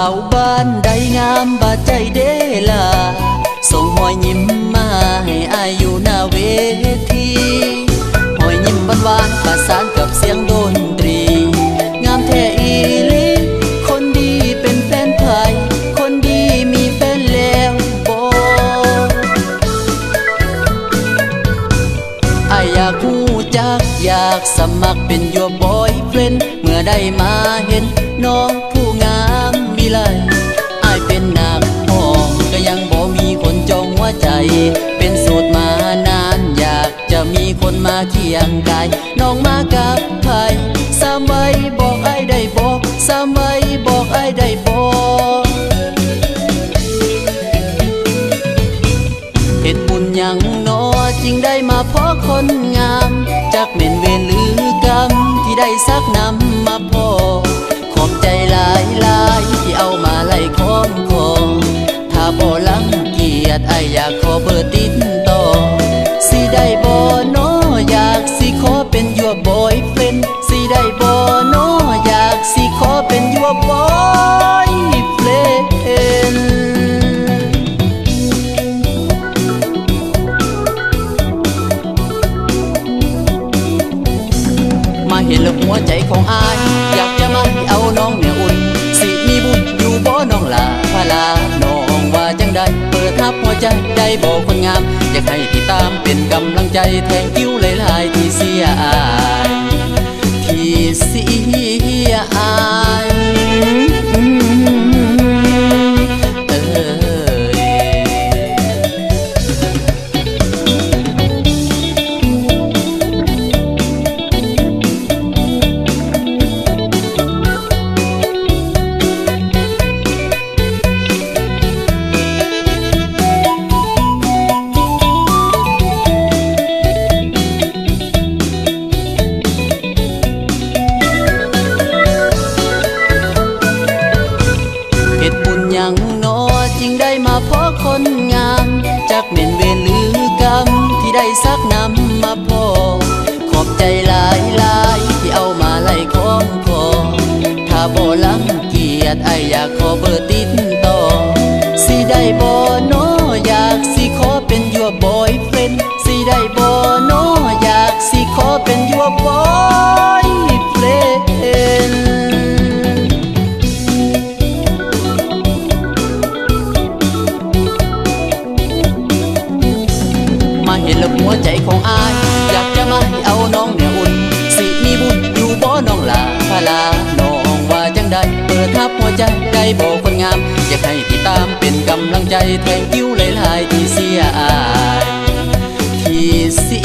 าวบ้านใดงามบาดใจเด้ล่ะส่งหอยยิ้มมาให้อายอยู่หน้าเวทีหอยยิ้มหวานๆประสานกับเสียงดนตรีงามแท้อีหลีคนดีเป็นแฟนไผคนดีมีแฟนแล้วบ่อายอยากฮู้จักอยากสมัครเป็นyour boyfriendเมื่อได้มาเห็นน้องผู้งามวิไลอายเป็นนักห้องก็ยังบ่มีคนจองหัวใจเป็นโสดมานานอยากจะมีคนมาเคียงกายน้องมากับไผสามไว้บอกอายได้บอกสามไว้บอกอายได้บอกเฮ็ดบุญหยังน้อจึงได้มาพอคนงามจากเม่นเวรหรือกรรมที่ได้ซักนำมาพอขอบใจหลายหลายที่เอามาไล่ค้อมคอถ้าบ่ลังเกียจอายอยากขอเบอร์ติดต่อสิได้บ่น้ออยากสิขอเป็น your boyfriend สิได้บ่น้ออยากสิขอเป็น your boyfriendมาเห็นแล้วหัวใจของอายอยากจะมาให้เอาน้องเนี่ยอุ่นสิมีบุญอยู่บ่น้องลาพาลาน้องว่าจังได้เปิดทับหัวใจได้บอกคนงามอยากให้ติดตามเป็นกำลังใจแทงกิ้วหลายๆที่เสียอายที่เสียอายยังน้อจึงได้มาพอคนงามจากเม่นเวรหรือกรรมที่ได้ซักนำมาพอขอบใจหลายหลายที่เอามาไล่ค้อมคอถ้าบ่ลังเกียจอายอยากขอเบอร์ติดต่อสิได้บ่น้ออยากสิขอเป็น your boyfriend สิได้บ่น้ออยากสิขอเป็น your boyfriendเห็นแล้วหัวใจของอายอยากจะมาให้เอาน้องเนี่ยอุ่นสิมีบุญอยู่บ่น้องลาพาลาน้องว่าจังได้เปิดทับหัวใจได้บอกคนงามอยากให้ติดตามเป็นกำลังใจแทงกิ้วหลายๆที่เสียอายที่เสี